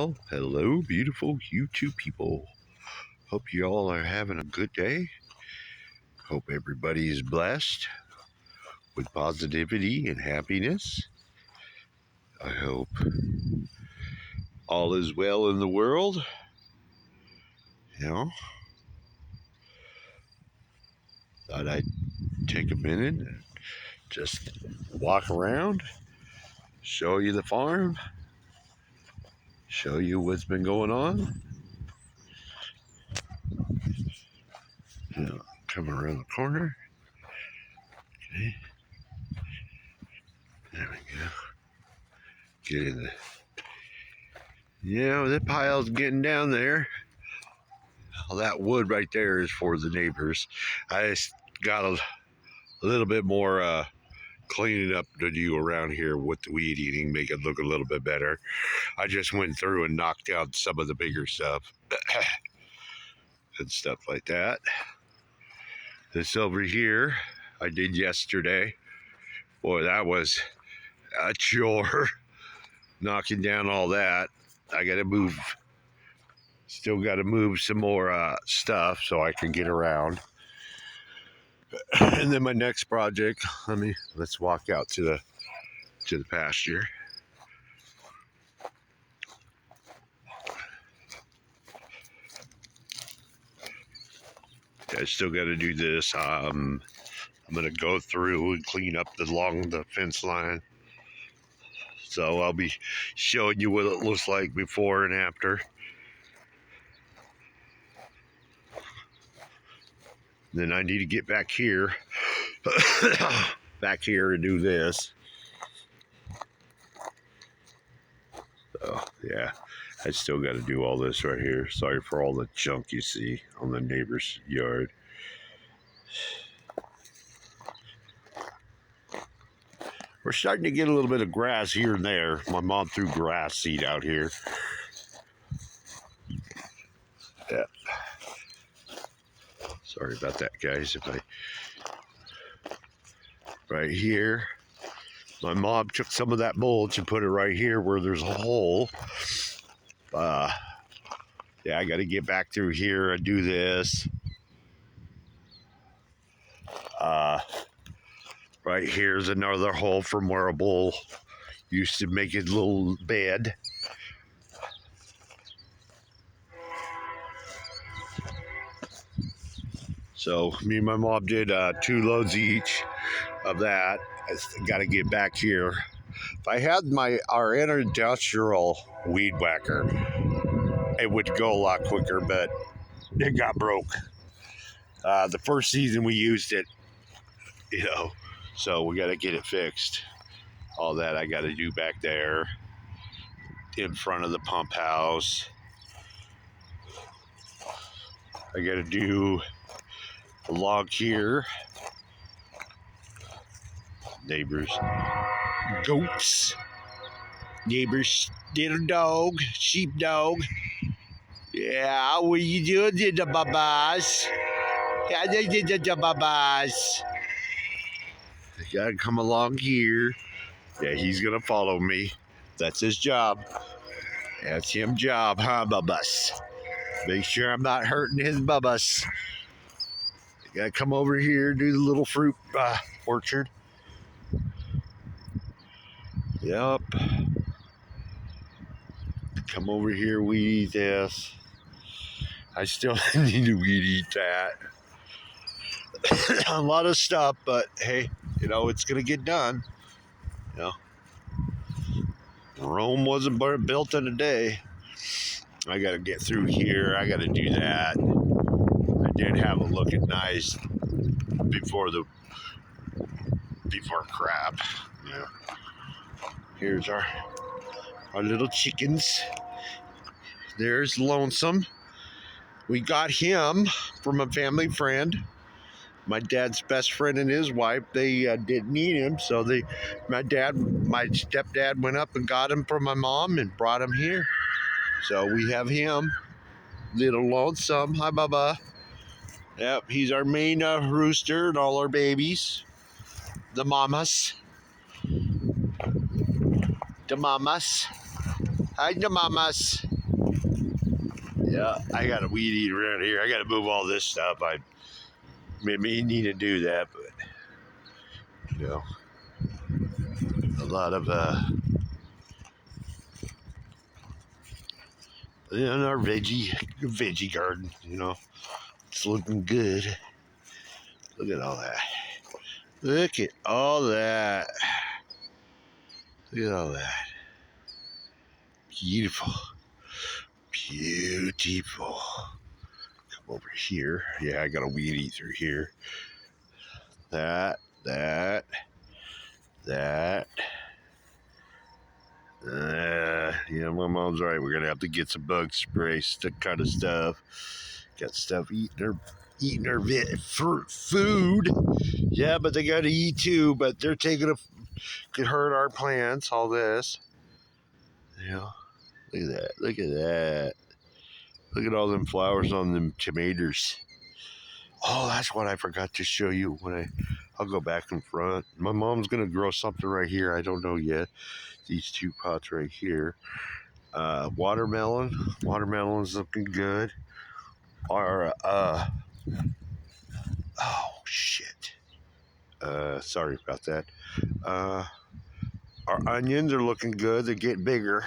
Well, hello, beautiful YouTube people. Hope you all are having a good day. Hope everybody is blessed with positivity and happiness. I hope all is well in the world. You know, thought I'd take a minute and just walk around, show you the farm, show you what's been going on. Come around the corner. Okay, there we go. Get in the. Yeah, that pile's getting down there. All that wood right there is for the neighbors. I just got a little bit more cleaning up to do around here with the weed eating, make it look a little bit better. I just went through and knocked out some of the bigger stuff and stuff like that. This over here I did yesterday. Boy, that was a chore. Knocking down all that. I gotta move, still gotta move some more stuff so I can get around. And then my next project, let's walk out to the pasture. I still got to do this. I'm gonna go through and clean up along the fence line. So I'll be showing you what it looks like before and after. Then I need to get back here, and do this. So yeah, I still got to do all this right here. Sorry for all the junk you see on the neighbor's yard. We're starting to get a little bit of grass here and there. My mom threw grass seed out here. Yeah. Sorry about that, guys. Right here, my mom took some of that mulch and put it right here where there's a hole. Yeah, I got to get back through here and do this. Right here's another hole from where a bull used to make his little bed. So me and my mom did 2 loads each of that. I got to get back here. If I had our industrial weed whacker, it would go a lot quicker, but it got broke. The first season we used it, so we got to get it fixed. All that I got to do back there in front of the pump house. I got to do a log here. Neighbors, goats, neighbors, little dog, sheepdog. Yeah, what you doing, the babas? Yeah, they did the babas. You gotta come along here. Yeah, he's gonna follow me. That's his job. That's him job, huh, Bubba's? Make sure I'm not hurting his Bubba's. You gotta come over here, do the little fruit orchard. Yep. Come over here, weed eat this. I still need to weed eat that. A lot of stuff, but hey, it's gonna get done. Rome wasn't built in a day. I gotta get through here. I gotta do that. I did have it looking nice before crap. Yeah. Here's our little chickens. There's Lonesome. We got him from a family friend. My dad's best friend and his wife, they didn't need him, so my stepdad went up and got him from my mom and brought him here. So we have him, little Lonesome. Hi, Bubba. Yep, he's our main rooster and all our babies. The mamas. The mamas. Hi, the mamas. Yeah, I got a weed eater around here. I got to move all this stuff. I may need to do that, but you know, a lot of in our veggie garden. You know, it's looking good. Look at all that. Look at all that. Look at all that. Beautiful. Beautiful. Come over here. Yeah, I got a weed eater here. That. Yeah, my mom's right. We're gonna have to get some bug spray, kind of stuff. Got stuff eating their food. Yeah, but they gotta eat too. But they're could hurt our plants. All this. Yeah, look at that. Look at that. Look at all them flowers on them tomatoes. Oh, that's what I forgot to show you I'll go back in front. My mom's gonna grow something right here. I don't know yet. These two pots right here. Watermelon. Watermelon's looking good. Our oh shit. Sorry about that. Our onions are looking good. They're getting bigger.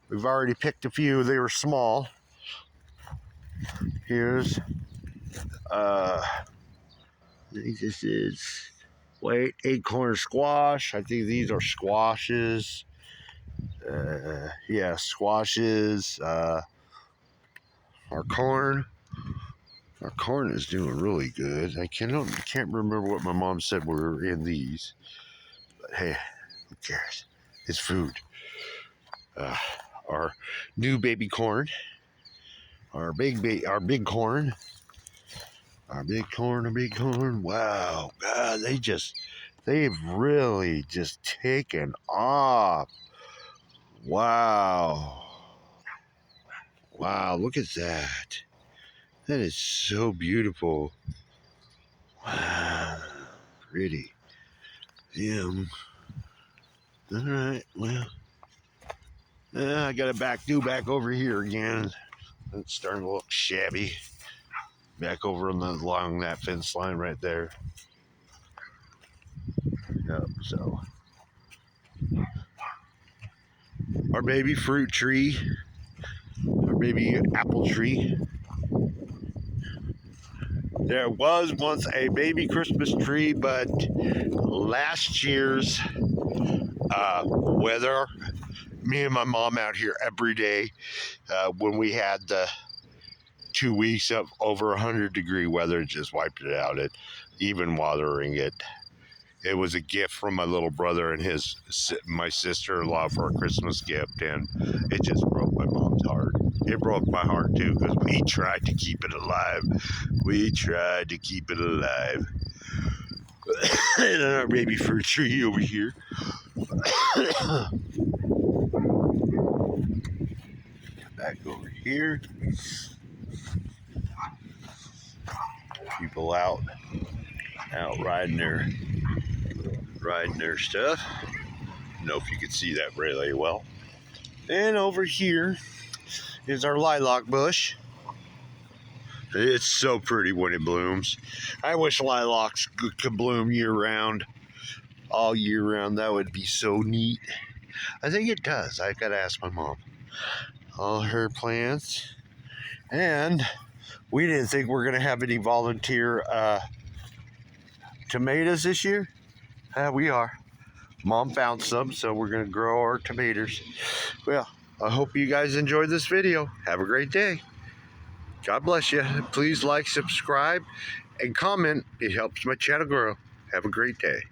We've already picked a few. They were small. Here's this is white acorn squash. I think these are squashes. Yeah, squashes. Our corn. Our corn is doing really good. I can't remember what my mom said were in these, but hey, who cares? It's food. Our new baby corn. Our big corn. Our big corn. Wow, God, they've really just taken off. Wow. Wow, look at that. That is so beautiful. Wow, pretty. All right, well, I got to do back over here again. It's starting to look shabby. Back over along that fence line right there. Yep, so. Our baby fruit tree. Our baby apple tree. There was once a baby Christmas tree, but last year's weather, me and my mom out here every day when we had the 2 weeks of over 100-degree weather, just wiped it out. Even watering it. It was a gift from my little brother and my sister-in-law for a Christmas gift, and it just broke my mom's heart. It broke my heart too, because we tried to keep it alive. And our baby fruit tree over here. Back over here. People out riding their stuff. I don't know if you can see that really well. And over here is our lilac bush. It's so pretty when it blooms. I wish lilacs could bloom all year round. That would be so neat. I think it does. I gotta ask my mom. All her plants. And we didn't think we were gonna have any volunteer tomatoes this year. We are. Mom found some, so we're gonna grow our tomatoes. Well, I hope you guys enjoyed this video. Have a great day. God bless you. Please like, subscribe, and comment. It helps my channel grow. Have a great day.